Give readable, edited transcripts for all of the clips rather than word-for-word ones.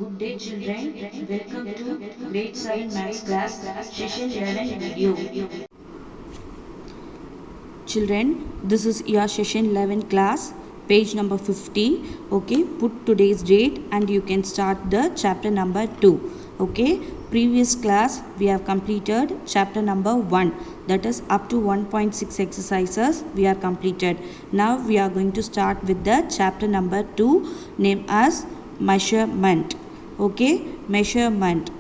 Good day children, welcome to grade 7 maths class session 11 video. Children, this is your session 11 class, page number 50. Okay, put today's date and you can start the chapter number 2. Okay, previous class we have completed chapter number 1, that is up to 1.6 exercises we are completed. Now we are going to start with the chapter number 2 named as measurement. Okay, measurement.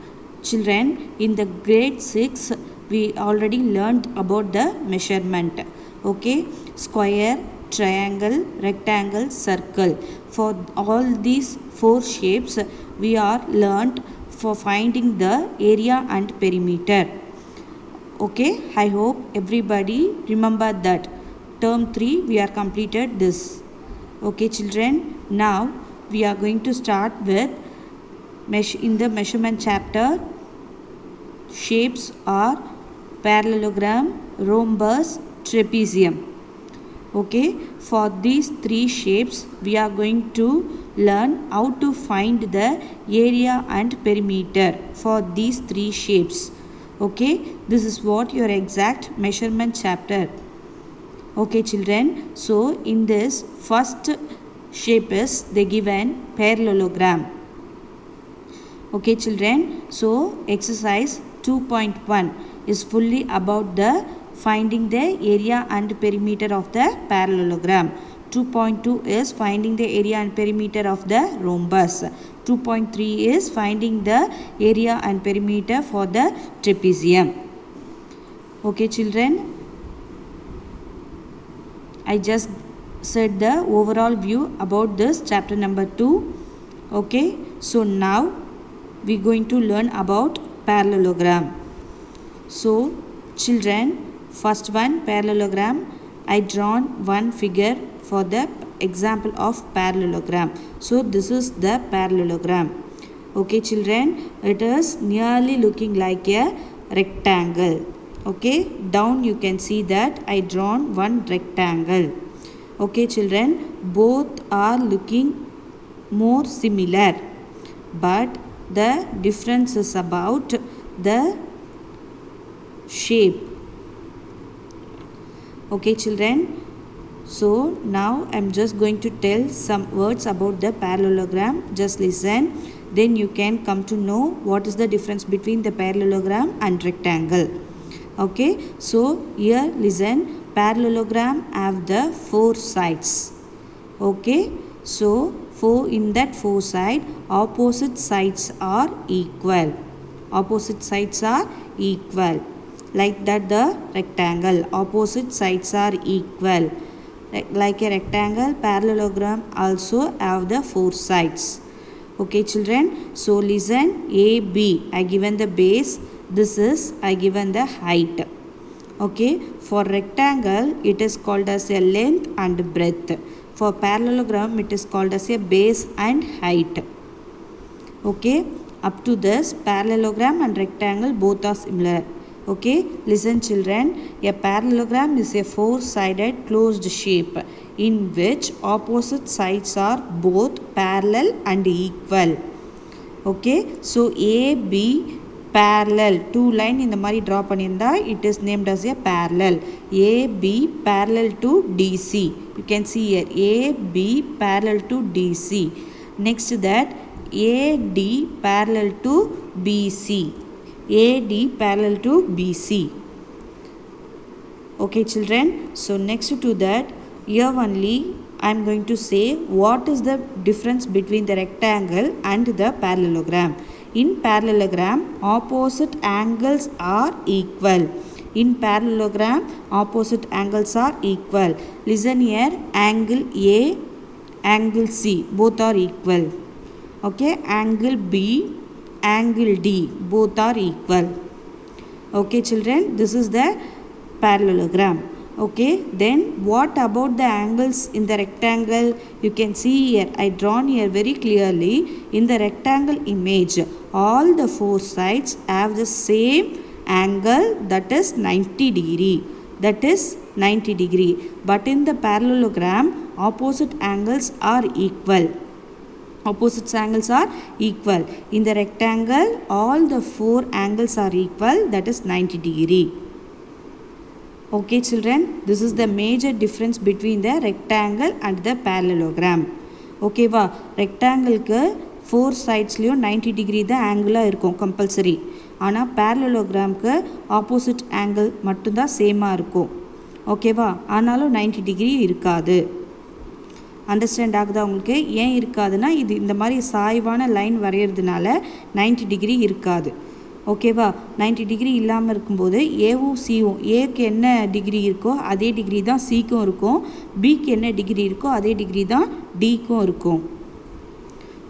Children, in the grade 6 we already learned about the measurement. Okay, square, triangle, rectangle, circle. For all these 4 shapes we are learned for finding the area and perimeter. Okay, I hope everybody remember that. Term 3 we are completed this. Okay children, now we are going to start with in the measurement chapter. Shapes are parallelogram, rhombus, trapezium. Okay, for these 3 shapes we are going to learn how to find the area and perimeter for these 3 shapes. Okay, this is what your exact measurement chapter. Okay children, so in this first shape is they given parallelogram. Okay children, so exercise 2.1 is fully about the finding the area and perimeter of the parallelogram. 2.2 is finding the area and perimeter of the rhombus. 2.3 is finding the area and perimeter for the trapezium. Okay children, I just said the overall view about this chapter number 2. Okay, so now we are going to learn about parallelogram. So children, first one parallelogram, I drawn one figure for the example of parallelogram. So this is the parallelogram. Okay children, it is nearly looking like a rectangle. Okay, down you can see that I drawn one rectangle. Okay children, both are looking more similar, but the difference is about the shape. Okay children, so now I am just going to tell some words about the parallelogram. Just listen, then you can come to know what is the difference between the parallelogram and rectangle. Okay, so here listen, parallelogram have the 4 sides. Okay, so in that 4 sides, opposite sides are equal. Opposite sides are equal. Like that the rectangle, opposite sides are equal. Like a rectangle, parallelogram also have the 4 sides. Okay children, so listen, AB, I given the base, this is I given the height. Okay, for rectangle it is called as a length and breadth. For parallelogram it is called as a base and height. Okay, up to this parallelogram and rectangle both are similar. Okay, listen children, a parallelogram is a 4-sided closed shape in which opposite sides are both parallel and equal. Okay, so AB parallel, 2 line in the mari draw pannirundha, it is named as a parallel. AB parallel to DC, you can see here AB parallel to DC. Next to that AD parallel to BC. AD parallel to BC. Okay children, so next to that, here only I am going to say what is the difference between the rectangle and the parallelogram. In parallelogram, opposite angles are equal. In parallelogram, opposite angles are equal. Listen here, angle A, angle C, both are equal. Okay, angle B, angle D, both are equal. Okay children, this is the parallelogram. Okay, then what about the angles in the rectangle? You can see here, I drawn here very clearly. In the rectangle image, all the 4 sides have the same angle, that is 90 degree. That is 90 degree. But in the parallelogram, opposite angles are equal. opposite angles are equal. In the rectangle all the four angles are equal, that is 90 degree. Okay children, this is the major difference between the rectangle and the parallelogram. Okay va, rectangle ku four sides liyum 90 degree the angle irukum compulsory, ana parallelogram ku opposite angle mattum da same ah irukum. Okay va, ஆனாலும் 90 degree இருக்காது. Understand ஆகுதா உங்களுக்கு? ஏன் இருக்காதுன்னா இது இந்த மாதிரி சாய்வான line வரைகிறதுனால 90 degree இருக்காது. ஓகேவா? 90 டிகிரி இல்லாமல் இருக்கும்போது ஏவும் சியும், ஏக்கு என்ன டிகிரி இருக்கோ அதே டிகிரி தான் சிக்கும் இருக்கும், பிக்கு என்ன டிகிரி இருக்கோ அதே டிகிரி தான் டிக்கும் இருக்கும்.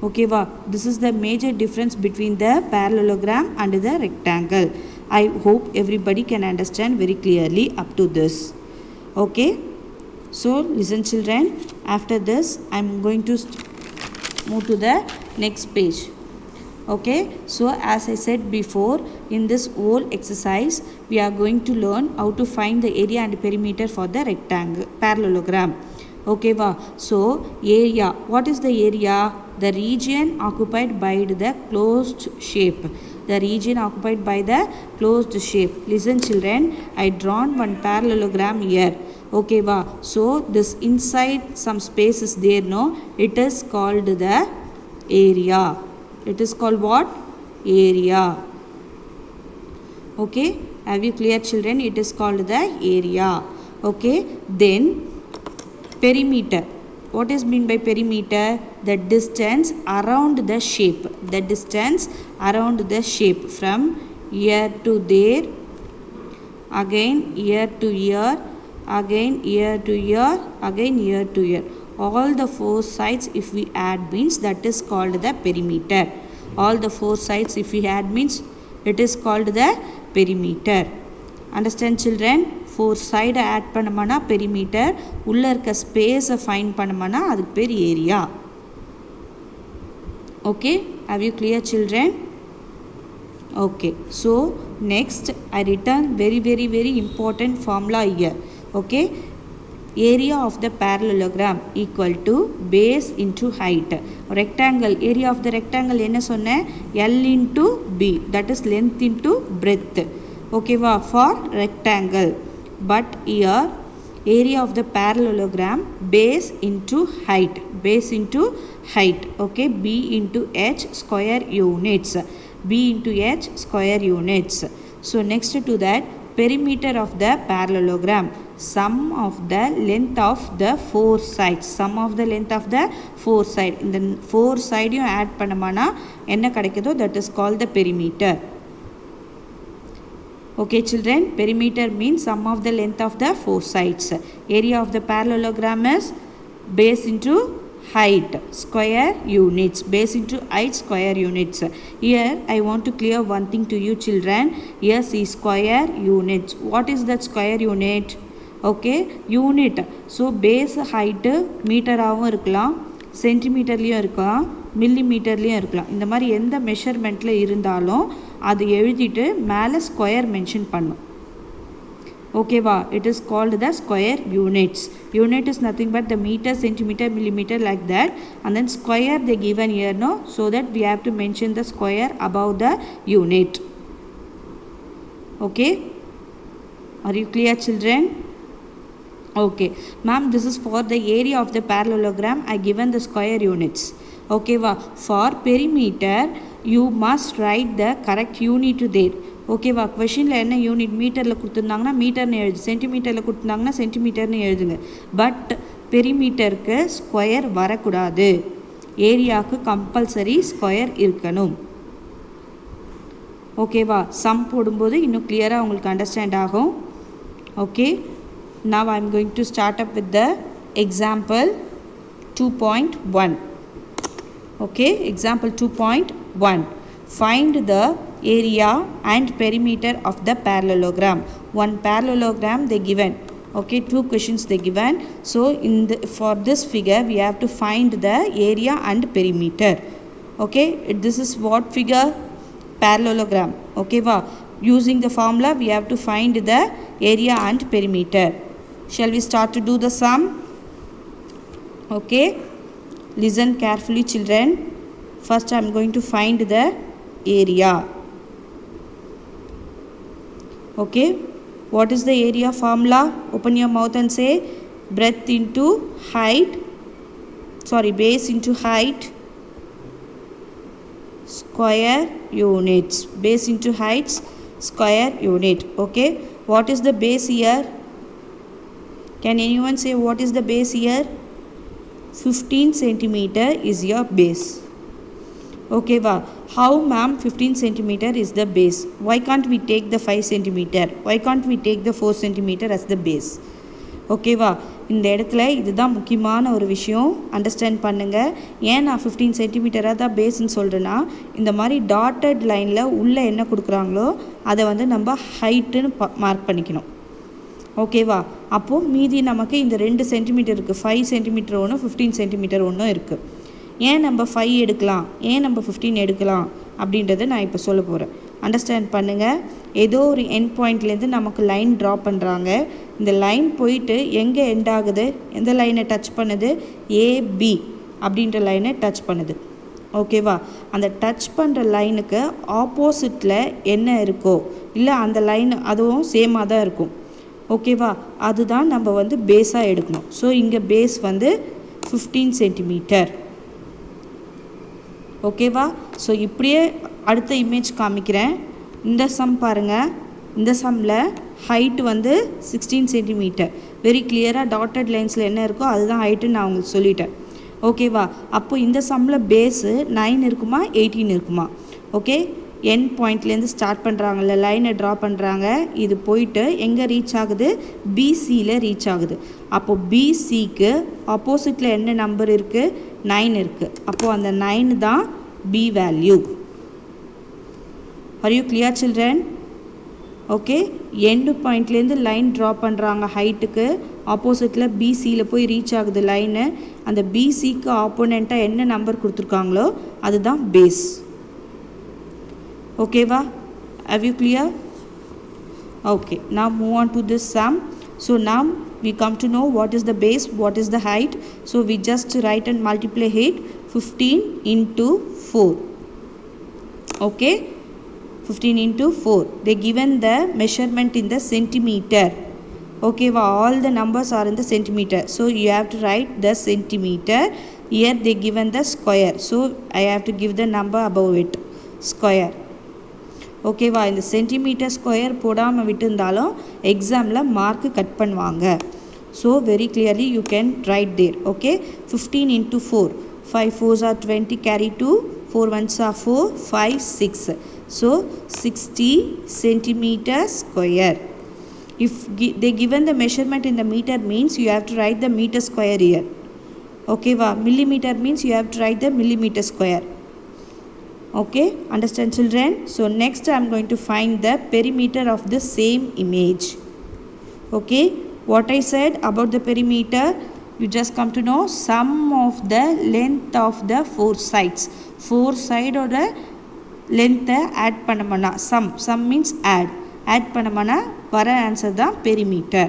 ஓகேவா? This is the major difference between the parallelogram and the rectangle. I hope everybody can understand very clearly up to this. Okay? So listen children, after this I am going to move to the next page. Okay, so as I said before, in this whole exercise we are going to learn how to find the area and perimeter for the rectangle parallelogram. Okay va, so area, what is the area? The region occupied by the closed shape, the region occupied by the closed shape. Listen children, I drawn one parallelogram here. Okay va, so this inside some space is there, no, it is called the area. It is called what? Area. Okay, have you clear children? It is called the area. Okay, then perimeter, what is mean by perimeter? The distance around the shape, the distance around the shape from here to there, again here to here, again here to here, again here to here, all the four sides if we add means that is called the perimeter. All the four sides if we add means it is called the perimeter. Understand children? Four side add பண்ணோம்னா perimeter, உள்ள இருக்க space find பண்ணோம்னா அதுக்கு பேர் area. Okay, have you clear children? Okay, so next I written very important formula here. Okay, area of the parallelogram equal to base into height. Rectangle, area of the rectangle என்ன சொன்னேன்? L into B, that is length into breadth. Okay va, for rectangle. But here area of the parallelogram base into height, base into height. Okay, B into H square units, B into H square units. So next to that, perimeter of the parallelogram, sum of the length of the four sides, sum of the length of the four side, இந்த four side யும் add பண்ணோம்னா என்ன கிடைக்குதோ that is called the perimeter. Okay children, perimeter means sum of the length of the four sides. Area of the parallelogram is base into height square units, base into height square units. Here I want to clear one thing to you children. Here see square units. What is that square unit? Okay, unit. So base height meter ஆவும் இருக்கலாம், சென்டிமீட்டர்லயும் இருக்கலாம், மில்லிமீட்டர்லயும் இருக்கலாம். இந்த மாதிரி எந்த மெஷர்மெண்ட்ல இருந்தாலும் அது எழுதிட்டு மேலே ஸ்கொயர் மென்ஷன் பண்ணும். ஓகேவா? it is called the square units. Unit is nothing but the meter, centimeter, millimeter, like that, and then square they given here, no, so that we have to mention the square above the unit. Okay, are you clear children? Okay ma'am, this is for the area of the parallelogram I given the square units. Okay va, for perimeter you must write the correct unit there. ஓகேவா? கொஷினில் என்ன unit மீட்டரில் கொடுத்துருந்தாங்கன்னா மீட்டர்னு எழுது, சென்டிமீட்டரில் கொடுத்துருந்தாங்கன்னா சென்டிமீட்டர்னு எழுதுங்க. But பெரிமீட்டருக்கு square வரக்கூடாது, ஏரியாவுக்கு கம்பல்சரி ஸ்கொயர் இருக்கணும். ஓகேவா? சம் போடும்போது இன்னும் கிளியராக உங்களுக்கு அண்டர்ஸ்டாண்ட் ஆகும். Okay, now I am going to start up with the example 2.1. Okay, example 2.1. Find the area and perimeter of the parallelogram. One parallelogram they given. Okay, two questions they given. So for this figure we have to find the area and perimeter. Okay, this is what figure? Parallelogram. Okay va, using the formula we have to find the area and perimeter. Shall we start to do the sum? Okay, Listen carefully children. First I am going to find the area. Okay, what is the area formula? Open your mouth and say breadth into height, base into height square units. Base into heights square unit. Okay, what is the base here? Can anyone say what is the base here? 15 centimeter is your base. Okay, how ma'am 15 centimeter is the base? Why can't we take the 5 centimeter? Why can't we take the 4 centimeter as the base? Okay, இந்த இடத்துல இதுதான் முக்கியமான ஒரு விஷயம், understand பண்ணுங்க. ஏன் நான் 15 சென்டிமீட்டராக தான் பேஸ்ன்னு சொல்கிறேன்னா, இந்த மாதிரி டாட்டட் லைனில் உள்ளே என்ன கொடுக்குறாங்களோ அதை வந்து நம்ம ஹைட்டுன்னு மார்க் பண்ணிக்கணும். ஓகேவா? அப்போது மீதி நமக்கு இந்த 2 சென்டிமீட்டர் இருக்குது, 5 சென்டிமீட்டர் ஒன்று 15 சென்டிமீட்டர் ஒன்றும் இருக்குது. ஏன் நம்ம 5 எடுக்கலாம், ஏன் நம்ம 15 எடுக்கலாம் அப்படின்றத நான் இப்போ சொல்ல போகிறேன். அண்டர்ஸ்டாண்ட் பண்ணுங்கள். ஏதோ ஒரு எண்ட் பாயிண்ட்லேருந்து நமக்கு லைன் ட்ரா பண்ணுறாங்க. இந்த லைன் போயிட்டு எங்கே எண்ட் ஆகுது, எந்த லைனை டச் பண்ணுது? ஏபி அப்படின்ற லைனை டச் பண்ணுது. ஓகேவா? அந்த டச் பண்ணுற லைனுக்கு ஆப்போசிட்டில் என்ன இருக்கோ இல்லை அந்த லைன் அதுவும் சேமாக தான் இருக்கும். ஓகேவா? அதுதான் நம்ம வந்து பேஸாக எடுக்கணும். ஸோ இங்கே பேஸ் வந்து 15 சென்டிமீட்டர். ஓகேவா? ஸோ இப்படியே அடுத்த இமேஜ் காமிக்கிறேன். இந்த சம் பாருங்கள். இந்த சம்மில் ஹைட் வந்து 16 சென்டிமீட்டர். வெரி கிளியராக டாட்டட் லைன்ஸில் என்ன இருக்கோ அதுதான் ஹைட்டுன்னு நான் உங்களுக்கு சொல்லிட்டேன். ஓகேவா? அப்போ இந்த சம்மில் பேஸு 9 இருக்குமா 18 இருக்குமா? ஓகே, எண்ட் பாயிண்ட்லேருந்து ஸ்டார்ட் பண்ணுறாங்கல்ல, லைனை ட்ரா பண்ணுறாங்க. இது போயிட்டு எங்கே ரீச் ஆகுது? பிசியில் ரீச் ஆகுது. அப்போது பிசிக்கு ஆப்போசிட்டில் என்ன நம்பர் இருக்குது? 9 இருக்குது. அப்போது அந்த 9 தான் P value. Are you clear children? Okay, end பாயிண்ட்லேருந்து லைன் ட்ரா பண்ணுறாங்க ஹைட்டுக்கு, ஆப்போசிட்டில் பிசியில் போய் ரீச் ஆகுது லைனு. அந்த பிசிக்கு ஆப்போனண்ட்டாக என்ன நம்பர் கொடுத்துருக்காங்களோ அதுதான் பேஸ். ஓகேவா? Have you clear? Okay, now move on to this sum. So now we come to know what is the base, what is the height. So we just write and multiply it. 15 into 4. Okay, 15 into 4. They given the measurement in the centimeter. Okay, all the numbers are in the centimeter. So you have to write the centimeter. Here they given the square. So I have to give the number above it. Square. ஓகேவா? இந்த centimetre square போடாமல் விட்டுருந்தாலும் எக்ஸாமில் mark cut பண்ணுவாங்க. So very clearly you can write there. Okay, 15 into 4. 5 4s are 20, carry 2. 4 1s are 4, 5 6. So 60 centimeter square. If they given the measurement in the meter means you have to write the meter square here. ஓகேவா? millimeter means you have to write the millimeter square. Okay, understand children? So next I am going to find the perimeter of the same image. Okay, what I said about the perimeter, you just come to know sum of the length of the 4 sides. 4 side oda length add பண்ணமனா sum means add பண்ணமனா வர answer தான் perimeter.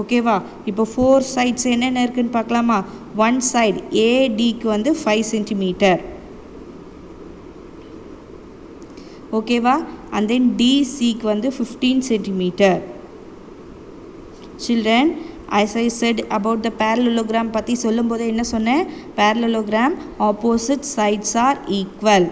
ஓகேவா? இப்போ 4 sides என்னென்ன இருக்குன்னு பார்க்கலாமா? one side AD க்கு வந்து 5 centimeter. ஓகேவா? and then DC க்கு வந்து 15 centimeter. Children, as I said about the parallelogram பற்றி சொல்லும்போது என்ன சொன்னேன்? parallelogram opposite sides are equal.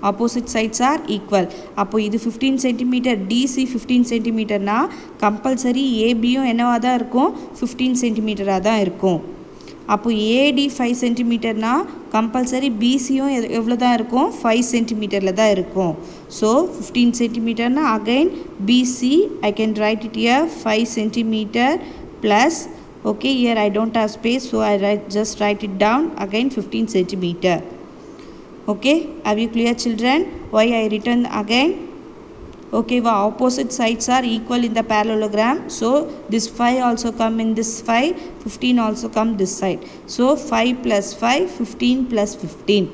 opposite sides are equal. அப்போ இது 15 centimeter, DC 15 centimeterனா கம்பல்சரி ABயும் என்னவா தான் இருக்கும்? 15 centimeterா தான் இருக்கும். அப்போ AD 5 centimeterனா கம்பல்சரி BCயும் எவ்வளோ தான் இருக்கும்? 5 centimeterல தான் இருக்கும். ஸோ 15 centimeterனா again BC I can write it here 5 centimeter plus, okay, here I don't have space so I just write it down again 15 centimeter. Okay, have you clear children? Why I written again? Okay, opposite sides are equal in the parallelogram. So this 5 also come in this 5, 15 also come this side. So 5 plus 5, 15 plus 15.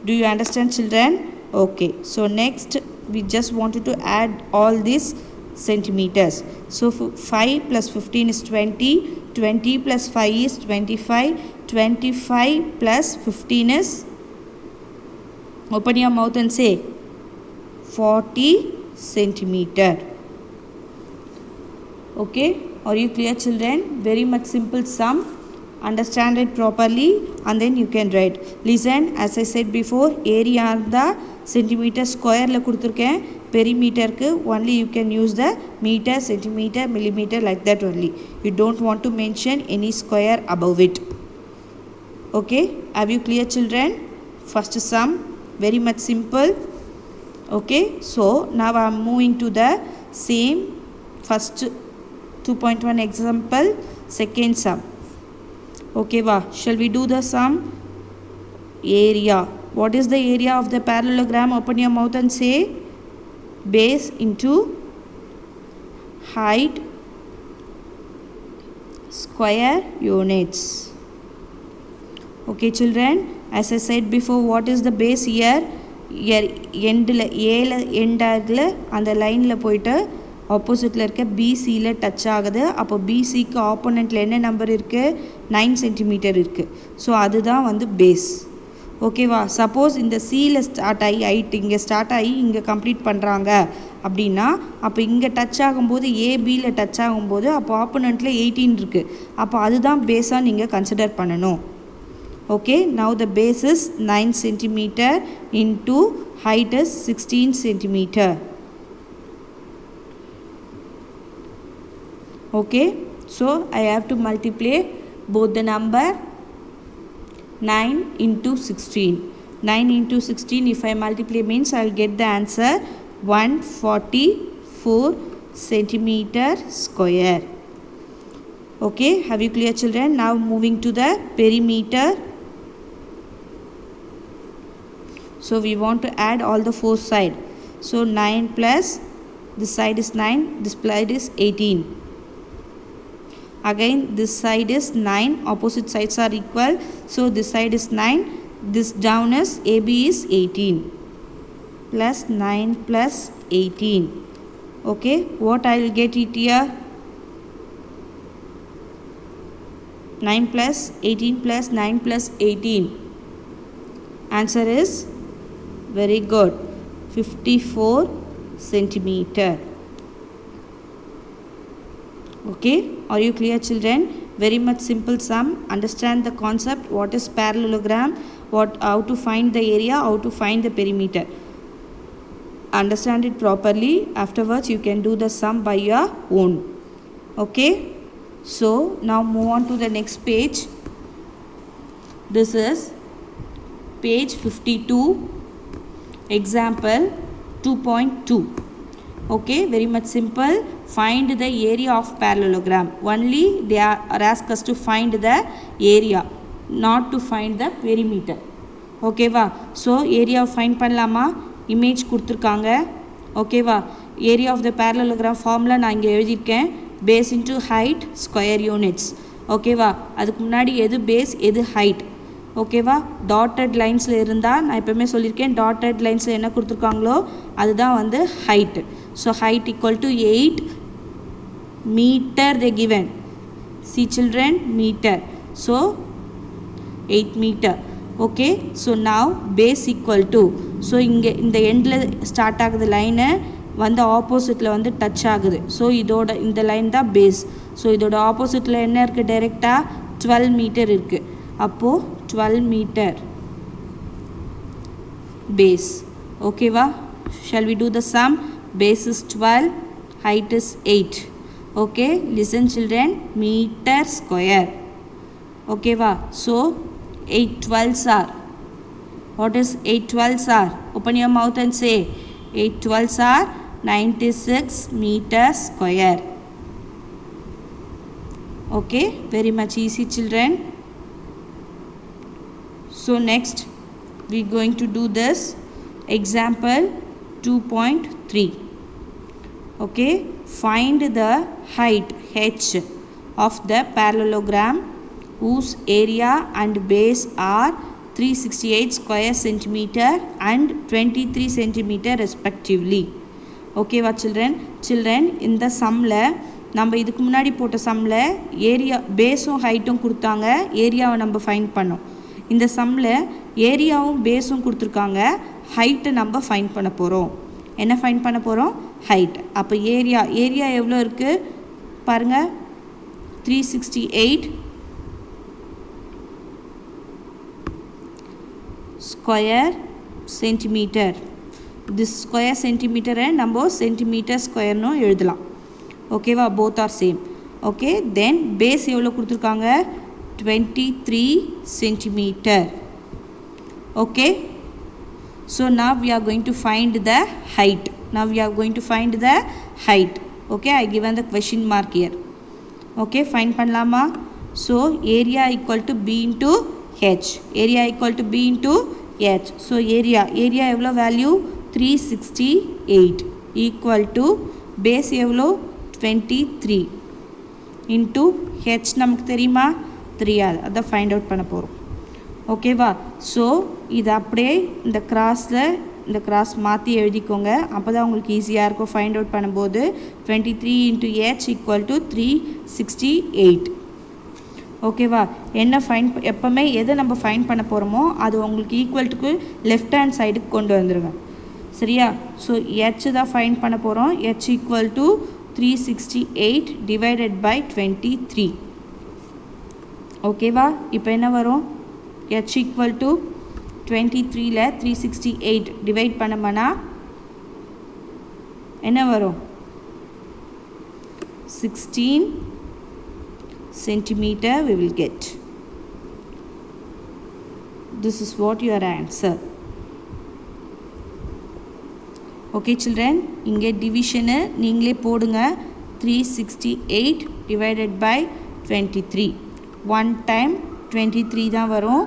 Do you understand children? Okay, so next we just wanted to add all these centimeters. So 5 plus 15 is 20, 20 plus 5 is 25, 25 plus 15 is, open your mouth and say, 40 centimeter. Okay, are you clear children? Very much simple sum. Understand it properly and then you can write. Listen, as I said before, area the centimeter square la kuduthirken, perimeter ku only you can use the meter, centimeter, millimeter, like that only. You don't want to mention any square above it. Okay, have you clear children? First sum, very much simple. Okay, so now I am moving to the same first 2.1 example, second sum. Okay, shall we do the sum? Area. What is the area of the parallelogram? Open your mouth and say, base into height square units. Okay children, as I said before, what is the base here? End ஆகல அந்த லைனில் போயிட்டு ஆப்போசிட்டில் இருக்க பிசியில் touch ஆகுது. அப்போ பிசிக்கு ஆப்போனண்ட்டில் என்ன நம்பர் இருக்குது? 9 சென்டிமீட்டர் இருக்குது. ஸோ அதுதான் வந்து பேஸ். ஓகேவா? சப்போஸ் இந்த சியில் ஸ்டார்ட் ஆகி ஹைட் இங்கே ஸ்டார்ட் ஆகி இங்கே கம்ப்ளீட் பண்ணுறாங்க அப்படின்னா, அப்போ இங்கே டச் ஆகும்போது ஏபியில் டச் ஆகும்போது அப்போ ஆப்போனண்ட்டில் 18 இருக்குது. அப்போ அதுதான் பேஸாக நீங்கள் கன்சிடர் பண்ணணும். Okay, now the base is 9 centimeter into height is 16 centimeter. Okay, so I have to multiply both the number 9 into 16. 9 into 16, if I multiply means I will get the answer 144 centimeter square. Okay, have you clear children? Now moving to the perimeter. So we want to add all the four sides. So 9 plus, this side is 9, this side is 18. Again this side is 9, opposite sides are equal. So this side is 9, this down is AB is 18. Plus 9 plus 18. Okay, what I will get it here? 9 plus 18 plus 9 plus 18. Answer is very good, 54 centimeter. Okay, are you clear children? Very much simple sum. Understand the concept, what is parallelogram, how to find the area, how to find the perimeter. Understand it properly. Afterwards you can do the sum by your own. Okay, so now move on to the next page. This is page 52, example 2.2. Okay, very much simple. Find the area of parallelogram. Only they are asked us to find the area, not to find the perimeter. Okay va? So area find பண்ணலாமா? image கொடுத்திருக்காங்க. Okay va? area of the parallelogram formula நான் இங்கே எழுதியிருக்கேன். base into height square units. Okay va? அதுக்கு முன்னாடி எது base எது height? ஓகேவா? டாட்டட் லைன்ஸில் இருந்தால் நான் எப்போவுமே சொல்லியிருக்கேன், டாட்டட் லைன்ஸில் என்ன கொடுத்துருக்காங்களோ அதுதான் வந்து height. So height equal to 8 meter the given. See children, meter. So 8 meter. Okay, so now base equal to, so இங்கே இந்த எண்டில் ஸ்டார்ட் ஆகுது லைனு வந்து ஆப்போசிட்டில் வந்து டச் ஆகுது. ஸோ இதோட இந்த லைன் தான் பேஸ். ஸோ இதோட ஆப்போசிட்டில் என்ன இருக்குது? டைரெக்டாக 12 மீட்டர் இருக்குது. அப்போது 12 meter base. Okay va? Shall we do the sum? Base is 12, height is 8. Okay, listen children, meter square. Okay va? So 8 12s are, what is 8 12s are? Open your mouth and say, 8 12s are 96 meter square. Okay, very much easy children. So next we are going to do this example 2.3. Okay, find the height h of the parallelogram whose area and base are 368 square centimeter and 23 centimeter respectively. Okay va children? Children, in the sum la நம்ம இதுக்கு முன்னாடி போட்ட சம்மில் area பேஸும் ஹைட்டும் கொடுத்தாங்க, ஏரியாவை நம்ம find பண்ணோம். இந்த சம்மில் ஏரியாவும் பேஸும் கொடுத்துருக்காங்க, ஹைட்டை நம்ம ஃபைண்ட் பண்ண போகிறோம். என்ன ஃபைண்ட் பண்ண போகிறோம்? ஹைட். அப்போ ஏரியா எவ்வளோ இருக்குது பாருங்கள், 368 ஸ்கொயர் சென்டிமீட்டர். திஸ் ஸ்கொயர் சென்டிமீட்டரை நம்ம சென்டிமீட்டர் ஸ்கொயர்னு எழுதலாம். ஓகேவா? Both are same. Okay, then base எவ்வளோ கொடுத்துருக்காங்க? 23 centimeter. Okay, so now we are going to find the height. Okay, I given the question mark here. Okay, find பண்ணலாமா? So area equal to B into H. So area எவ்வளோ value? 368 equal to base எவ்வளோ? 23 into H நமக்கு தெரியுமா? 3. அதை find out பண்ண போகிறோம். ஓகேவா? So இது அப்படியே இந்த கிராஸ் மாற்றி எழுதிக்கோங்க, அப்போ தான் உங்களுக்கு ஈஸியாக இருக்கும் ஃபைண்ட் அவுட் பண்ணும்போது. 23 into H equal to 368. ஓகேவா? எப்போவுமே எதை நம்ம ஃபைண்ட் பண்ண போகிறோமோ அது உங்களுக்கு ஈக்குவல்ட்டுக்கு லெஃப்ட் ஹேண்ட் சைடுக்கு கொண்டு வந்துடுங்க. சரியா? ஸோ H தான் ஃபைண்ட் பண்ண போகிறோம். H equal to 368 divided by 23. ஓகேவா? இப்போ என்ன வரும்? H equal to 23ல 368 டிவைட் பண்ணோம்னா என்ன வரும்? 16 centimeter we will get. This is what your answer. Okay children, இங்கே டிவிஷனை நீங்களே போடுங்க. 368 divided by 23. 1 time 23 தான் வரும்.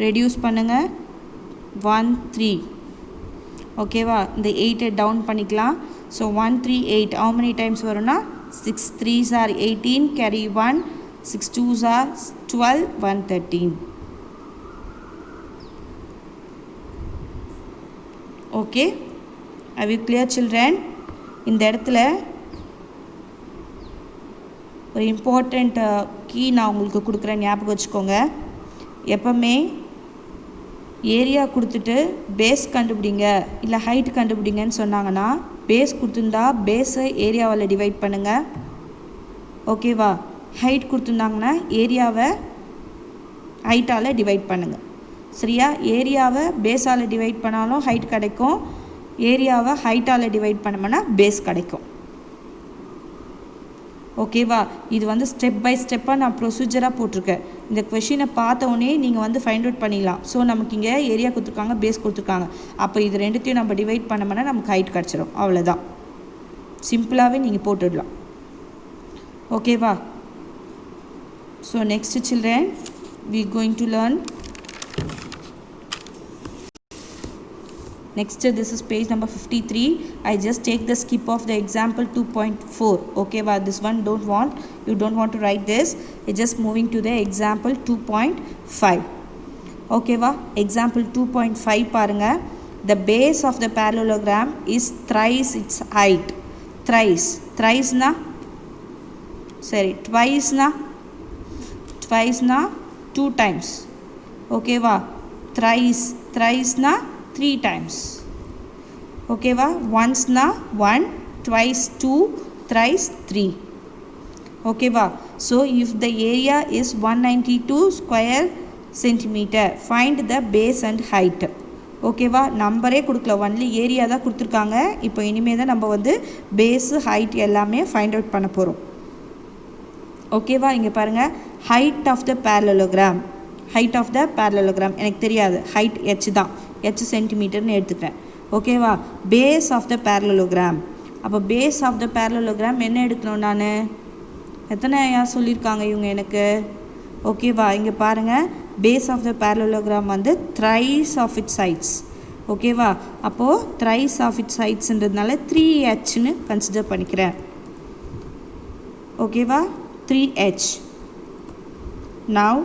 ரெடியூஸ் பண்ணுங்க. 13. ஓகேவா? இந்த 8 டவுன் பண்ணிக்கலாம். ஸோ 138 how many times வரும்னா 6 3s are 18, carry 1, 6 2s are 12, 113. Okay, are you clear children? இந்த இடத்துல ஒரு இம்பார்ட்டண்ட் கீ நான் உங்களுக்கு கொடுக்குறேன், ஞாபகம் வச்சுக்கோங்க. எப்போவுமே ஏரியா கொடுத்துட்டு பேஸ் கண்டுபிடிங்க இல்லை ஹைட் கண்டுபிடிங்கன்னு சொன்னாங்கன்னா, பேஸ் கொடுத்துருந்தா பேஸை ஏரியாவில் டிவைட் பண்ணுங்கள். ஓகேவா? ஹைட் கொடுத்துருந்தாங்கன்னா ஏரியாவை ஹைட்டால் டிவைட் பண்ணுங்கள். சரியா? ஏரியாவை பேஸால் டிவைட் பண்ணாலும் ஹைட் கிடைக்கும், ஏரியாவை ஹைட்டால் டிவைட் பண்ணோம்னா பேஸ் கிடைக்கும். ஓகேவா? இது வந்து ஸ்டெப் பை ஸ்டெப்பாக நான் ப்ரொசீஜராக போட்டிருக்கேன். இந்த கொஷினை பார்த்தோன்னே நீங்கள் வந்து ஃபைண்ட் அவுட் பண்ணிடலாம். ஸோ நமக்கு இங்கே ஏரியா கொடுத்துருக்காங்க, பேஸ் கொடுத்துருக்காங்க. அப்போ இது ரெண்டுத்தையும் நம்ம டிவைட் பண்ணோம்னா நமக்கு ஹைட் கிடச்சிடும். அவ்வளோதான், சிம்பிளாகவே நீங்கள் போட்டுடலாம். ஓகேவா? So next children we going to learn. Next, this is page number 53. I just take the skip of the example 2.4. okay va? This one you don't want to write this. It's just moving to the example 2.5. okay va? Example 2.5 parunga. The base of the parallelogram is thrice its height. Thrice na sorry, twice na 2 times. okay va? Thrice na 3 times. okay va? Once na 1, twice 2, thrice 3. okay va? So if the area is 192 square centimeter, find the base and height. okay va? நம்பரே கொடுக்கல, only area தான் கொடுத்துருக்காங்க. இப்போ இனிமேல் தான் நம்ம வந்து base height எல்லாமே ஃபைண்ட் அவுட் பண்ண போகிறோம். ஓகேவா? இங்கே பாருங்கள், ஹைட் ஆஃப் த பேரலோகிராம். எனக்கு தெரியாது, ஹைட் h தான், h சென்டிமீட்டர்னு எடுத்துக்கிறேன். ஓகேவா? Base of the parallelogram. அப்போ பேஸ் ஆஃப் த பேரலோகிராம் என்ன எடுக்கணும்? நான் எத்தனை சொல்லியிருக்காங்க இவங்க எனக்கு? ஓகேவா? இங்கே பாருங்கள், பேஸ் ஆஃப் த பேரலோகிராம் வந்து thrice of its sides. ஓகேவா? அப்போது thrice of its sidesன்றதுனால 3h consider பண்ணிக்கிறேன். ஓகேவா? 3h. now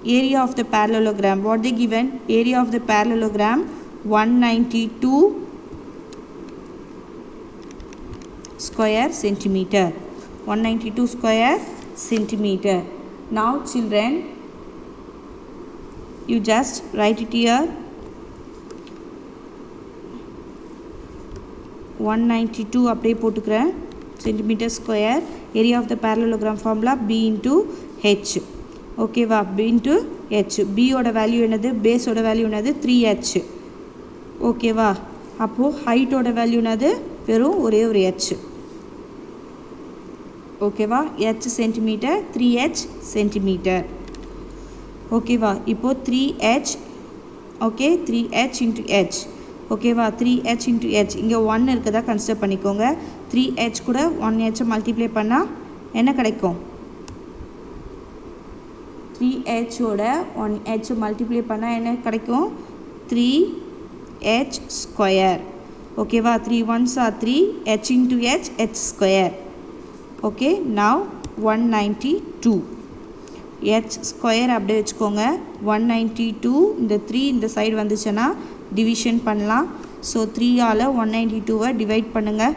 area of the parallelogram, what they given? area of the parallelogram 192 square centimeter. 192 square centimeter. Now children, you just write it here. 192 அப்படியே போட்டுக்கிறேன் centimeter square. Area of the parallelogram formula b into h. ஓகேவா, b into h. b ஓட value என்னது, base ஓட value என்னது 3h. ஓகேவா, அப்போ height ஓட வேல்யூ என்னது, வெறும் ஒரே ஒரு h. ஓகேவா, h சென்டிமீட்டர், 3h சென்டிமீட்டர். ஓகேவா, இப்போ 3h. Okay, 3h into h. ஓகேவா, 3h into h. இங்கே 1 இருக்குதா கன்சிடர் பண்ணிக்கோங்க. 3h கூட 1h மல்டிப்ளை பண்ணால் என்ன கிடைக்கும், 3h ஓட 1h மல்டிப்ளை பண்ணால் என்ன கிடைக்கும், 3h ஸ்கொயர். ஓகேவா, 3 1s are 3, h into h, h square. Okay, now 192 h square அப்படியே வச்சுக்கோங்க. 192 இந்த 3 இந்த சைடு வந்துச்சுன்னா டிவிஷன் பண்ணலாம். ஸோ 3ஆல் 192வை டிவைட் பண்ணுங்கள்.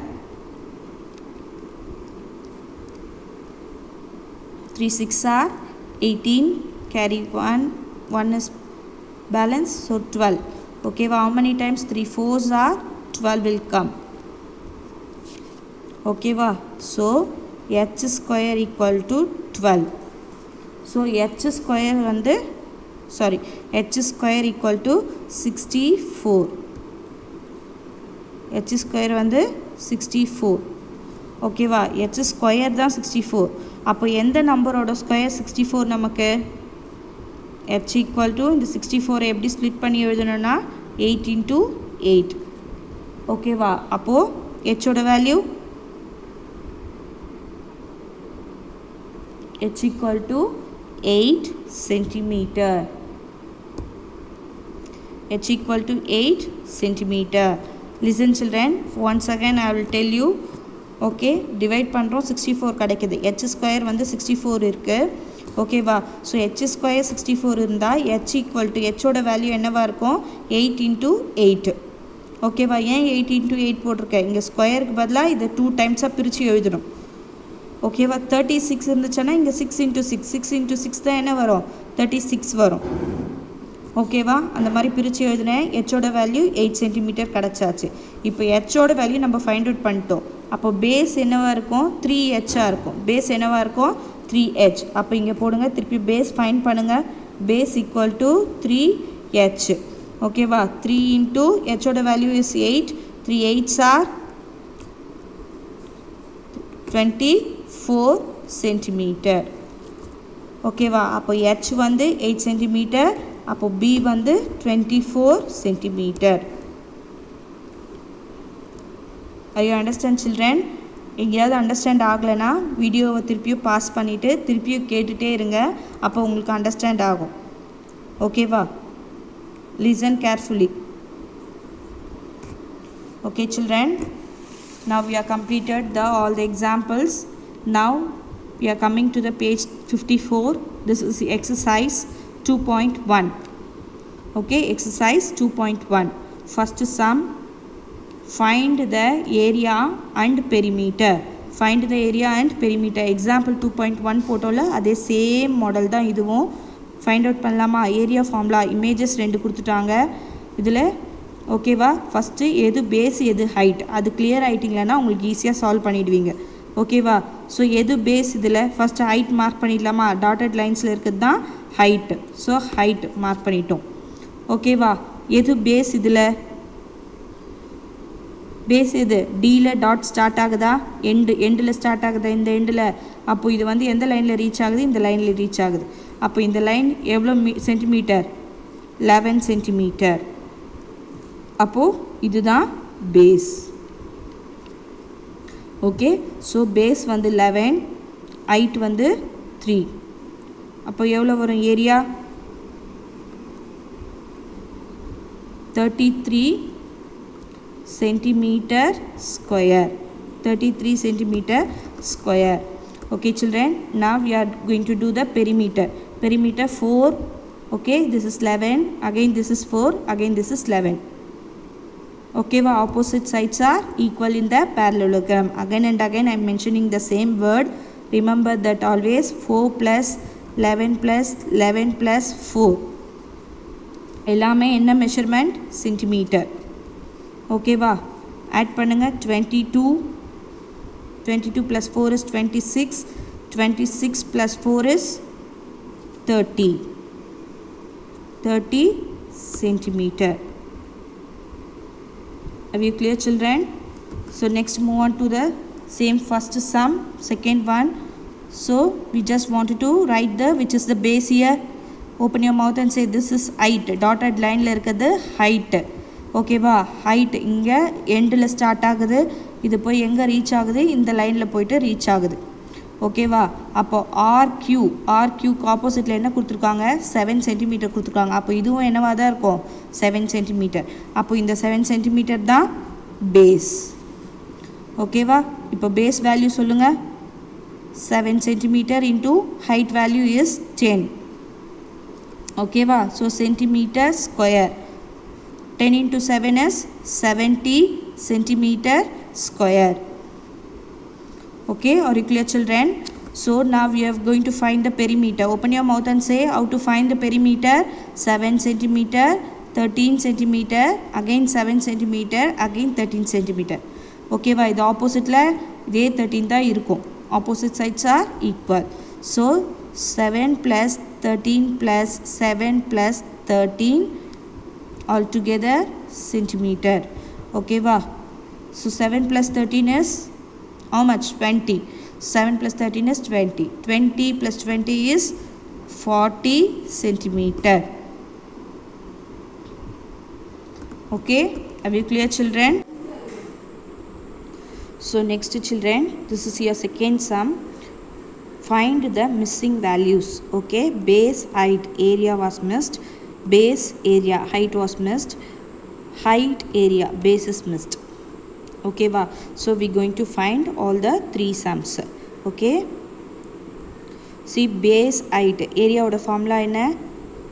3 6 are 18, carry 1 is balance, so 12. Okay, how many times 3 4s are 12 will come. Okay, so h square equal to 12. So h square வந்து h square equal to 64. h square வந்து 64. ஓகேவா, h square தான் 64. அப்போ எந்த நம்பரோட square 64 நமக்கு, h equal to இந்த 64 எப்படி ஸ்ப்ளிட் பண்ணி எழுதணும்னா 8 into 8. ஓகேவா, அப்போது ஹெச்சோட value h equal to 8 centimeter. h equal to 8 centimeter. Listen children, once again I will tell you. Okay, divide பண்ணுறோம், 64 கிடைக்குது. h ஸ்கொயர் வந்து 64 இருக்குது. ஓகேவா, ஸோ h ஸ்கொயர் 64 இருந்தால் h ஈக்குவல் டு ஹெச்சோட வேல்யூ என்னவாக இருக்கும், 8 into 8. ஓகேவா, ஏன் 8 into 8 போட்டிருக்கேன், இங்கே ஸ்கொயருக்கு பதிலாக இதை 2 டைம்ஸாக பிரித்து எழுதணும். ஓகேவா, 36 இருந்துச்சுன்னா இங்கே 6 into 6, 6 into 6 தான் என்ன வரும், 36 வரும். ஓகேவா, அந்த மாதிரி பிரித்து எழுதினேன். ஹெச்சோட வேல்யூ 8 சென்டிமீட்டர் கிடச்சாச்சு. இப்போ ஹெச்சோட வேல்யூ நம்ம ஃபைண்ட் அவுட் பண்ணிட்டோம். அப்போ பேஸ் என்னவாக இருக்கும், 3h இருக்கும். பேஸ் என்னவாக இருக்கும், 3h. அப்போ இங்கே போடுங்க, திருப்பி பேஸ் ஃபைண்ட் பண்ணுங்கள். Base equal to 3h. ஓகேவா, 3 into ஹெச்சோட value is 8. 3 8s are 24 centimetre. ஓகேவா, அப்போ h வந்து 8 சென்டிமீட்டர், அப்போ b வந்து 24 centimetre. I you understand children? எங்கேயாவது அண்டர்ஸ்டாண்ட் ஆகலைன்னா வீடியோவை திருப்பியும் பாஸ் பண்ணிவிட்டு திருப்பியும் கேட்டுகிட்டே இருங்க, அப்போ உங்களுக்கு அண்டர்ஸ்டாண்ட் ஆகும். ஓகேவா, listen carefully. Okay children, now we are completed all the examples. Now we are coming to the page 54. This is the exercise 2.1. okay, exercise 2.1. first sum, find the area and perimeter. find the area and perimeter. example 2.1 போட்டோல அதே same model தான் இதுவும். Find out பண்ணலாமா, area formula, images 2 கொடுத்துட்டாங்க இதில். ஓகேவா, first எது base எது ஹைட், அது கிளியர் ஆகிட்டிங்களன்னா உங்களுக்கு ஈஸியாக சால்வ் பண்ணிவிடுவீங்க. ஓகேவா, ஸோ எது பேஸ், இதில் ஃபஸ்ட்டு ஹைட் மார்க் பண்ணிடலாமா, டாட்டட் லைன்ஸில் இருக்கிறது தான் ஹைட்டு. ஸோ ஹைட் மார்க் பண்ணிட்டோம். ஓகேவா, எது பேஸ், இதில் பேஸ் எது, டியில் டாட் ஸ்டார்ட் ஆகுதா, எண்டில் ஸ்டார்ட் ஆகுதா, இந்த எண்டில். அப்போ இது வந்து எந்த லைனில் ரீச் ஆகுது, இந்த லைனில் ரீச் ஆகுது. அப்போ இந்த லைன் எவ்வளோ சென்டிமீட்டர், 11 சென்டிமீட்டர். அப்போது இதுதான் பேஸ். ஓகே, ஸோ பேஸ் வந்து 11, ஹைட் வந்து 3. அப்போ எவ்வளோ வரும் area, 33 centimetre square. 33 centimetre square. okay children, now we are going to do the perimeter. perimeter 4. okay, this is 11, again this is 4, again this is 11. Okay, opposite sides are equal in the parallelogram. Again and again I am mentioning the same word. Remember that always. 4 plus 11 plus 11 plus 4 எல்லாமே என்ன measurement? Centimetre. ஓகேவா? Add பண்ணுங்க. 22 plus 4 is 26. 26 plus 4 is 30 centimeter. Are you clear, children? So next move on to the same first sum, second one. So we just wanted to write the which is the base here. Open your mouth and say this is height. Dotted line la irukadhu height. Okay va? Height inga end la start ஆகுது. இது போய் எங்க reach ஆகுது? இந்த லைன்ல போயிட்டு reach ஆகுது. ஓகேவா? அப்போ RQ க்கு ஆப்போசிட்ல என்ன கொடுத்துருக்காங்க? 7 சென்டிமீட்டர் கொடுத்துருக்காங்க. அப்போ இதுவும் என்னவா தான் இருக்கும்? 7 சென்டிமீட்டர். அப்போ இந்த 7 சென்டிமீட்டர் தான் பேஸ். ஓகேவா? இப்போ பேஸ் வேல்யூ சொல்லுங்க. 7 centimeter into height value is 10. ஓகேவா? So centimeter square. 10 into 7 is 70 centimeter square. Okay, are you clear, children? So now we are going to find the perimeter. Open your mouth and say how to find the perimeter. 7 centimeter, 13 centimeter, again 7 centimeter, again 13 centimeter. Okay, why the opposite la இதே 13 தான் இருக்கும். Opposite sides are equal. So 7 plus 13 plus 7 plus 13 altogether centimeter. Okay va? So 7 plus 13 is how much? 20. 7 plus 13 is 20. 20 plus 20 is 40 centimeter. Okay, are you clear, children? So next, children, this is your second sum. Find the missing values. Okay, base, height, area was missed. Base, area, height was missed. Height, area, base is missed. Okay va? So we going to find all the three sums. Okay, see base, height, area oda formula enna?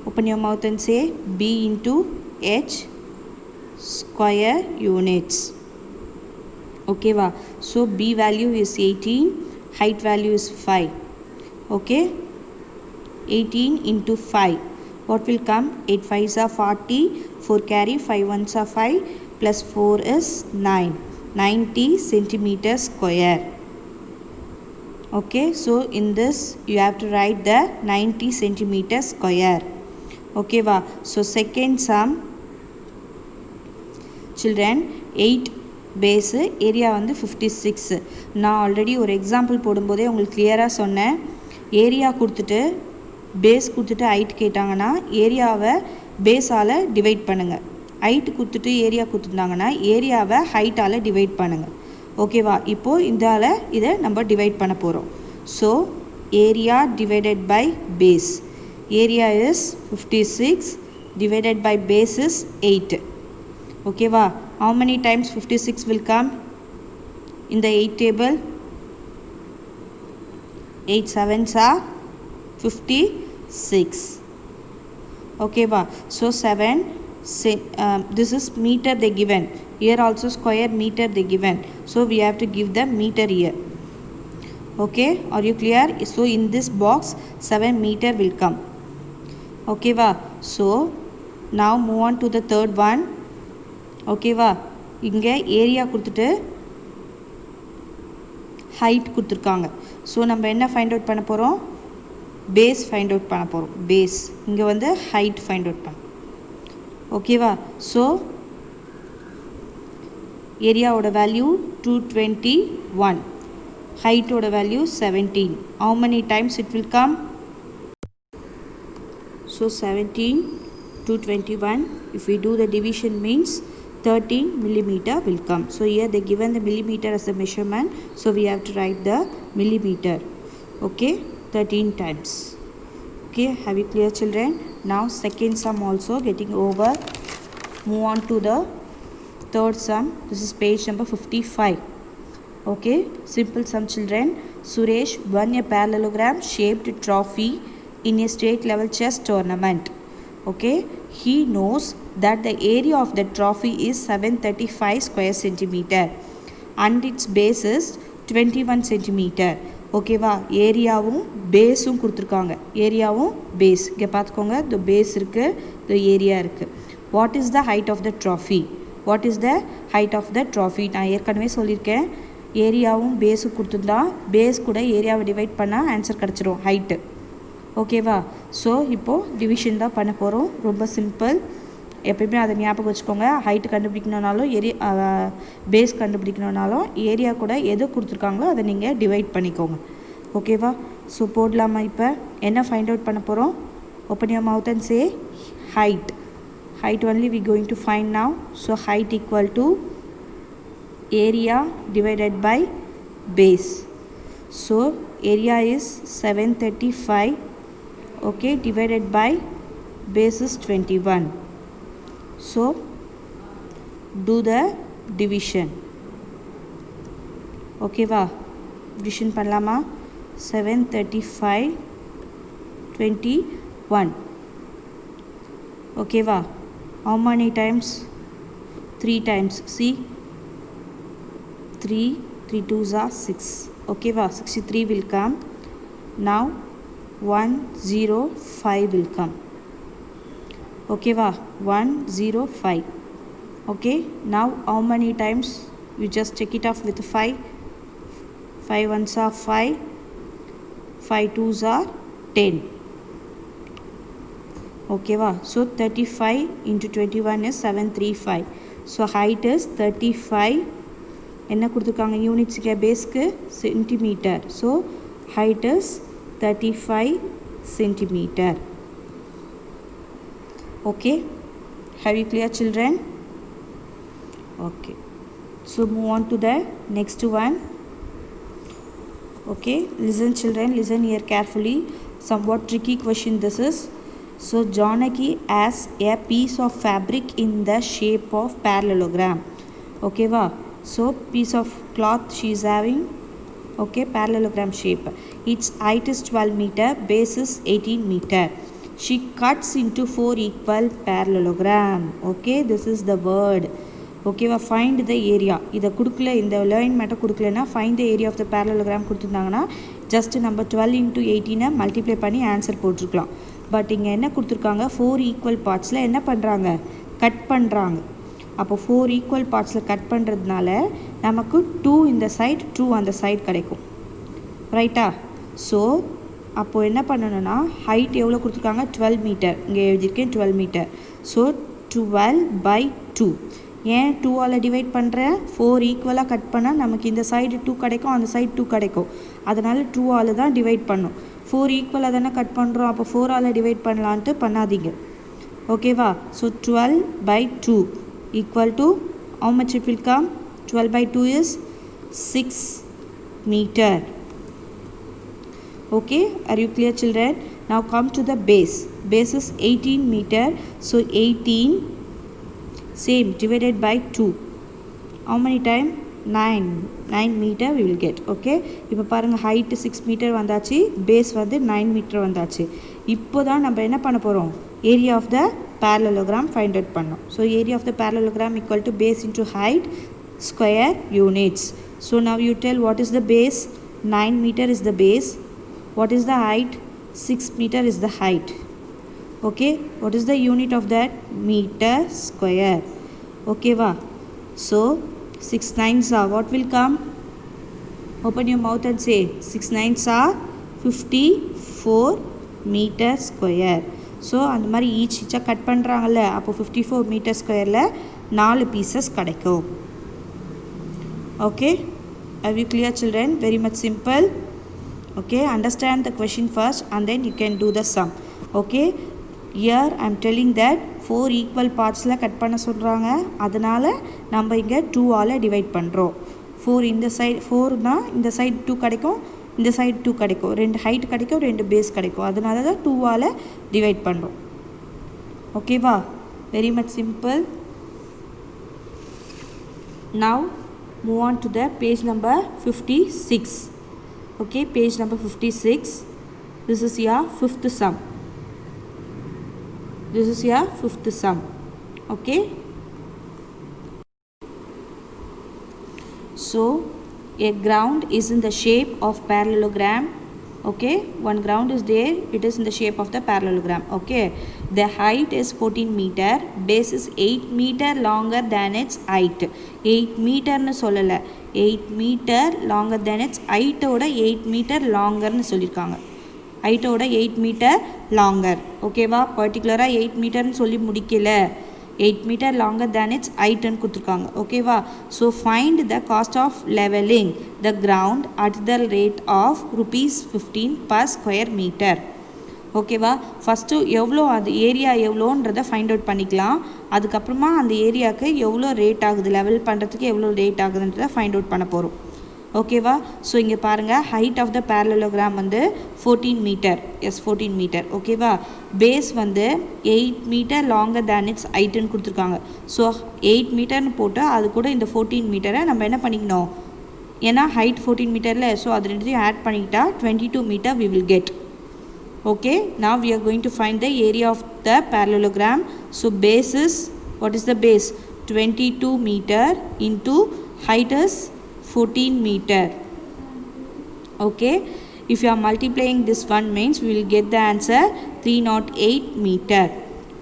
Open your mouth and say B into H square units. Okay va? So B value is 18, height value is 5. Okay, 18 into 5, what will come? 8 5s are 40, 4 carry, 5 1s are 5, plus 4 is 9. 90 centimeter square. Okay, so in this you have to write the 90 centimeter square. Okay va? So second sum, children, 8 base, area வந்து 56. நான் already ஒரு example போடும்போதே உங்களுக்கு கிளியராக சொன்னேன். Area கொடுத்துட்டு base கொடுத்துட்டு height கேட்டாங்கன்னா ஏரியாவை பேஸால் டிவைட் பண்ணுங்கள். ஹைட் கொடுத்துட்டு ஏரியா கொடுத்துட்டாங்கன்னா ஏரியாவை ஹைட்டால் டிவைட் பண்ணுங்கள். ஓகேவா? இப்போது இதால் இதை நம்ம டிவைட் பண்ண போகிறோம். So area divided by base. Area is 56 divided by base is 8. ஓகேவா? how many times 56 will come in the 8 table? 8 7s are 56. Okay va? So 7 this is meter they given. Here also square meter they given. So we have to give the meter here. Okay, are you clear? So in this box 7 meter will come. Okay va? So now move on to the third one. Okay va? இங்க area கொடுத்துட்டு height கொடுத்துருக்காங்க. So நம்ம என்ன find out பண்ண போகிறோம்? Base find out பண்ண போகிறோம். Base இங்கே வந்து ஹைட் ஃபைண்ட் அவுட் பண்ண. ஓகேவா? ஸோ ஏரியாவோட வேல்யூ 221, ஹைட்டோட value 17. how many times it will come? So 17 221, if we do the division means 13 millimeter will come. So here they given the millimeter as the measurement, so we have to write the millimeter. Okay, 13 times. Okay, have you clear, children? Now second sum also getting over. Move on to the third sum. This is page number 55. Okay, simple sum, children. Suresh won a parallelogram shaped trophy in a state level chess tournament. Okay, he knows that the area of the trophy is 735 square centimeter and its base is 21 centimeter. ஓகேவா, ஏரியாவும் பேஸும் கொடுத்துருக்காங்க. ஏரியாவும் base இங்கே பார்த்துக்கோங்க. இந்த base இருக்குது, இந்த area இருக்குது. What is the height of the trophy? What is the height of the trophy? நான் ஏற்கனவே சொல்லியிருக்கேன், ஏரியாவும் பேஸும் கொடுத்துருந்தா பேஸ் கூட ஏரியாவை டிவைட் பண்ணால் ஆன்சர் கிடச்சிரும், ஹைட்டு. ஓகேவா, ஸோ இப்போது டிவிஷன் தான் பண்ண போகிறோம். ரொம்ப சிம்பிள், எப்பயுமே அதை ஞாபகம் வச்சுக்கோங்க. ஹைட்டு கண்டுபிடிக்கணுன்னாலும் பேஸ் கண்டுபிடிக்கணுன்னாலும் ஏரியா கூட எது கொடுத்துருக்காங்களோ அதை நீங்கள் டிவைட் பண்ணிக்கோங்க. ஓகேவா, ஸோ போடலாமா? இப்போ என்ன ஃபைண்ட் அவுட் பண்ண போகிறோம்? Open your mouth and say height. Height only we going to find now. So height equal to area divided by base. So area is 735, okay, divided by base is 21. So do the division. Okay va, division பண்ணலாமா? 735 21. Okay va, how many times? 3 times. See, 3 2s are 6. Okay va, 63 will come. Now 105 will come. Okay va, 105. Okay, now how many times? You just check it off with 5. 5 1s are 5, 5 2s are 10. Okay va, so 35 into 21 is 735. So height is 35. என்ன கொடுத்துருக்காங்க யூனிட்ஸுக்கு பேஸ்க்கு? Centimetre. So height is 35 centimeter. Okay, have you clear, children? Okay, so move on to the next one. Okay, listen children, listen here carefully. Somewhat tricky question this is. So Janaki has a piece of fabric in the shape of parallelogram. Okay va, so piece of cloth she is having, okay, parallelogram shape. Its height is 12 meter, base is 18 meter. She cuts into 4 equal parallelogram. Okay, this is the word. Okay va, find the area. இதை கொடுக்கல, இந்த line மட்டும் கொடுக்கலன்னா find the area of the parallelogram கொடுத்துருந்தாங்கன்னா just நம்ம 12 into 18 multiply பண்ணி answer போட்டிருக்கலாம். But இங்கே என்ன கொடுத்துருக்காங்க? 4 ஈக்குவல் பார்ட்ஸில் என்ன பண்ணுறாங்க? கட் பண்ணுறாங்க. அப்போ 4 ஈக்குவல் பார்ட்ஸில் கட் பண்ணுறதுனால நமக்கு 2 இந்த சைட் 2 அந்த சைட் கிடைக்கும், ரைட்டா? ஸோ அப்போது என்ன பண்ணணும்னா ஹைட் எவ்வளோ கொடுத்துருக்காங்க? 12 மீட்டர். இங்கே எழுதியிருக்கேன் 12 மீட்டர். ஸோ 12/2. ஏன் 2ஆல் டிவைட் பண்ணுறேன்? 4 ஈக்குவலாக கட் பண்ணால் நமக்கு இந்த சைடு 2 கிடைக்கும், அந்த சைடு 2 கிடைக்கும். அதனால் 2ஆல் தான் டிவைட் பண்ணும். 4 ஈக்குவலாக தானே கட் பண்ணுறோம், அப்போ 4ஆல் டிவைட் பண்ணலான்ட்டு பண்ணாதீங்க. ஓகேவா, so 12/2 equal to how much it will come? 12/2 is 6 meter. Okay, are you clear, children? Now come to the base. Base is 18 meter. So 18 same divided by 2. How many time? 9 meter we will get. Okay, இப்போ பாருங்க height 6 meter வந்தாச்சு, base வந்து 9 meter வந்தாச்சு. இப்போ தான் நம்ம என்ன பண்ண போகிறோம்? area of the parallelogram find out பண்ணோம். So area of the parallelogram equal to base into height square units. So now you tell what is the base? 9 meter is the base. What is the height? 6 meter is the height. Okay, what is the unit of that? Meter square. Okay va, so 6 9s are, what will come? Open your mouth and say 6 9s are 54 meter square. So அந்த மாதிரி ஈச்சாக cut பண்ணுறாங்கல்ல, அப்போ 54 metre ஸ்கொயரில் 4 pieces கிடைக்கும். Okay, are you clear, children? Very much simple. Okay, understand the question first and then you can do the sum. Okay, here I am telling that 4 equal partsல cut பண்ண சொல்கிறாங்க, அதனால் நம்ம இங்கே 2ஆல் divide பண்ணுறோம். 4 இந்த side 4னா இந்த side 2 கிடைக்கும், இந்த சைடு 2 கிடைக்கும், 2 ஹைட் கிடைக்கும், 2 பேஸ் கிடைக்கும், அதனால தான் 2ஆல் டிவைட் பண்ணுறோம். ஓகேவா, very much simple. Now move on to the page number 56. Okay, page number 56. This is your fifth sum. This is your fifth sum. Okay, so a ground is in the shape of parallelogram. Okay, one ground is there, it is in the shape of the parallelogram. Okay, the height is 14 meter, base is 8 meter longer than its height. 8 meter nu சொல்லல, 8 meter longer than its height ஓட 8 meter longer nu சொல்லிருக்காங்க. height ஓட 8 meter longer. ஓகேவா, பர்டிகுலராக 8 மீட்டர்னு சொல்லி முடிக்கல, 8 meter longer than its height ன்னு கொடுத்துருக்காங்க. ஓகேவா, so find the cost of levelling the ground at the rate of ₹15 per square meter. ஓகேவா, ஃபஸ்ட்டு எவ்வளோ அது ஏரியா எவ்வளோன்றதை ஃபைண்ட் அவுட் பண்ணிக்கலாம். அதுக்கப்புறமா அந்த ஏரியாவுக்கு எவ்வளோ ரேட் ஆகுது, லெவல் பண்ணுறதுக்கு எவ்வளோ ரேட் ஆகுதுன்றதை ஃபைண்ட் அவுட் பண்ண போகிறோம். ஓகேவா, ஸோ இங்கே பாருங்கள், ஹைட் ஆஃப் த பேரலோகிராம் வந்து 14 மீட்டர். Yes, 14 meter. ஓகேவா, பேஸ் வந்து 8 மீட்டர் லாங்கர் தேன் இட்ஸ் ஹைட்டுன்னு கொடுத்துருக்காங்க. ஸோ 8 மீட்டர்னு போட்டு அது கூட இந்த 14 மீட்டரை நம்ம என்ன பண்ணிக்கணும், ஏன்னா ஹைட் 14 மீட்டரில், ஸோ அது ரெண்டுத்தையும் ஆட் பண்ணிக்கிட்டா 22 metre we will get. Okay, now we are going to find the area of the parallelogram. So base is, what is the base? 22 meter into height is 14 meter. Okay, if you are multiplying this one means we will get the answer 308 meter.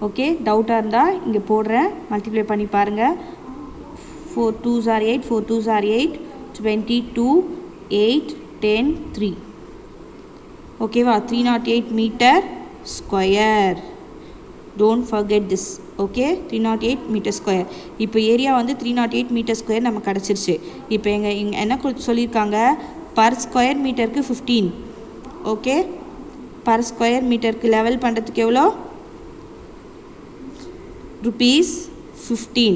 Okay, doubt இருந்தா இங்க போடுறேன், multiply பண்ணி பாருங்க. 4 2s are 8, 4 2s are 8, 22, 8, 10, 3. ஓகேவா, 308 meter square. Don't forget this. Okay, 308 meter square. இப்போ area வந்து 308 meter square நமக்கு கிடச்சிருச்சு. இப்போ இங்கே என்ன சொல்லியிருக்காங்க, பர் ஸ்கொயர் மீட்டருக்கு 15. ஓகே, பர் ஸ்கொயர் மீட்டருக்கு லெவல் பண்ணுறதுக்கு எவ்வளோ, ₹15.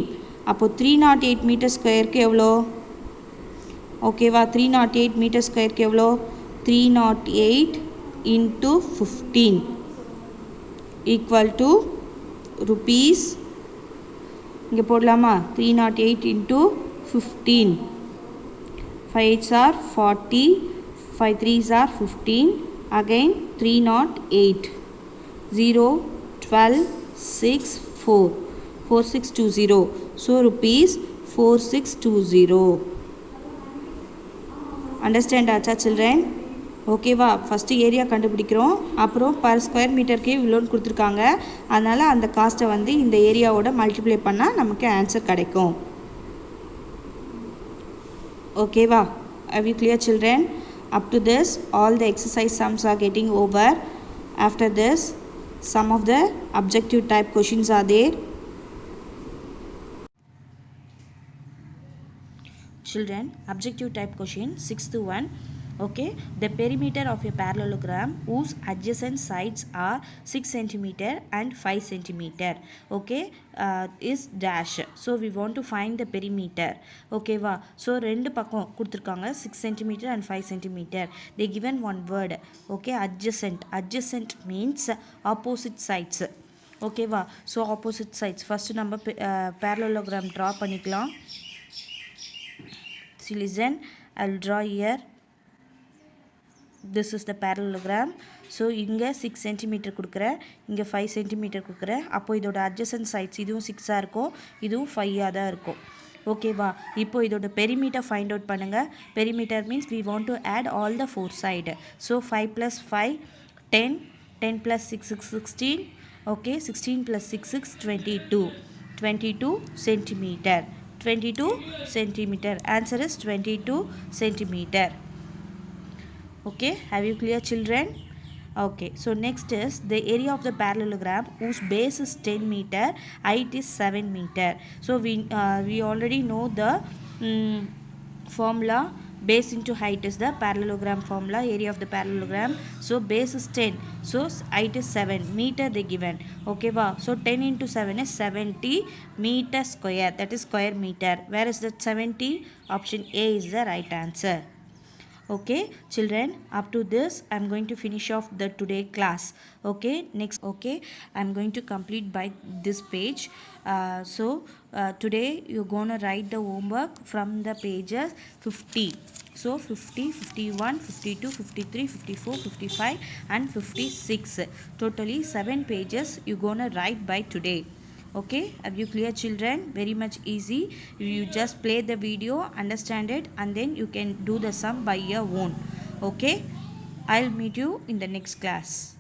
அப்போது 308 meter ஸ்கொயருக்கு எவ்வளோ, ஓகேவா, 308 meter ஸ்கொயருக்கு எவ்வளோ, 308 into 15 equal to rupees, இங்கே போடலாமா, 308 into 15, 5 8s are 40, 5 3s are 15, again 308, 0 12 6 4 4620, so rupees 4620. Understand ஆச்சா children? ஓகேவா, ஃபஸ்ட்டு ஏரியா கண்டுபிடிக்கிறோம், அப்புறம் பர் ஸ்கொயர் மீட்டருக்கு இவ்வளோன்னு கொடுத்துருக்காங்க, அதனால் அந்த காஸ்ட்டை வந்து இந்த ஏரியாவோட மல்டிப்ளை பண்ணால் நமக்கு ஆன்சர் கிடைக்கும். ஓகேவா, have you clear children? Up to this all the exercise sums are getting over. After this some of the objective type questions are there. Children, objective type question, 6th one. Okay, the perimeter of a parallelogram whose adjacent sides are 6 cm and 5 cm, okay, is dash. So we want to find the perimeter. Okay va, so ரெண்டு பக்கம் கொடுத்துருக்காங்க, 6 cm and 5 cm. They given one word. Okay, adjacent. Adjacent means opposite sides. Okay va, so opposite sides. First நம்ம parallelogram draw பண்ணிக்கலாம். So listen, I'll draw here. This is the parallelogram. So இங்கே 6 cm கொடுக்குறேன், இங்கே 5 cm கொடுக்குறேன். அப்போ இதோட adjacent sides இதுவும் 6 இருக்கும், இதுவும் 5 தான் இருக்கும். ஓகேவா, இப்போ இதோட பெரிமீட்டர் ஃபைண்ட் அவுட் பண்ணுங்கள். Perimeter means we want to add all the four side. So 5 plus 5 10, 10 plus 6 is 16. Okay, 16 plus 6 is 22. 22 centimeter. 22 centimeter. Answer is 22 centimeter. Okay, have you clear children? Okay, so next is the area of the parallelogram whose base is 10 meter, height is 7 meter. So we already know the formula. Base into height is the parallelogram formula, area of the parallelogram. So base is 10, so height is 7 meter they given. Okay wow, so 10 into 7 is 70 meter square, that is square meter. Where is that 70? Option A is the right answer. Okay children, up to this I'm going to finish off the today class. Okay, next, okay, I'm going to complete by this page. Today you're gonna write the homework from the pages 50. So 50, 51, 52, 53, 54, 55 and 56. Totally 7 pages you're gonna write by today. Okay, have you clear children? Very much easy. You just play the video, understand it, and then you can do the sum by your own. Okay, I'll meet you in the next class.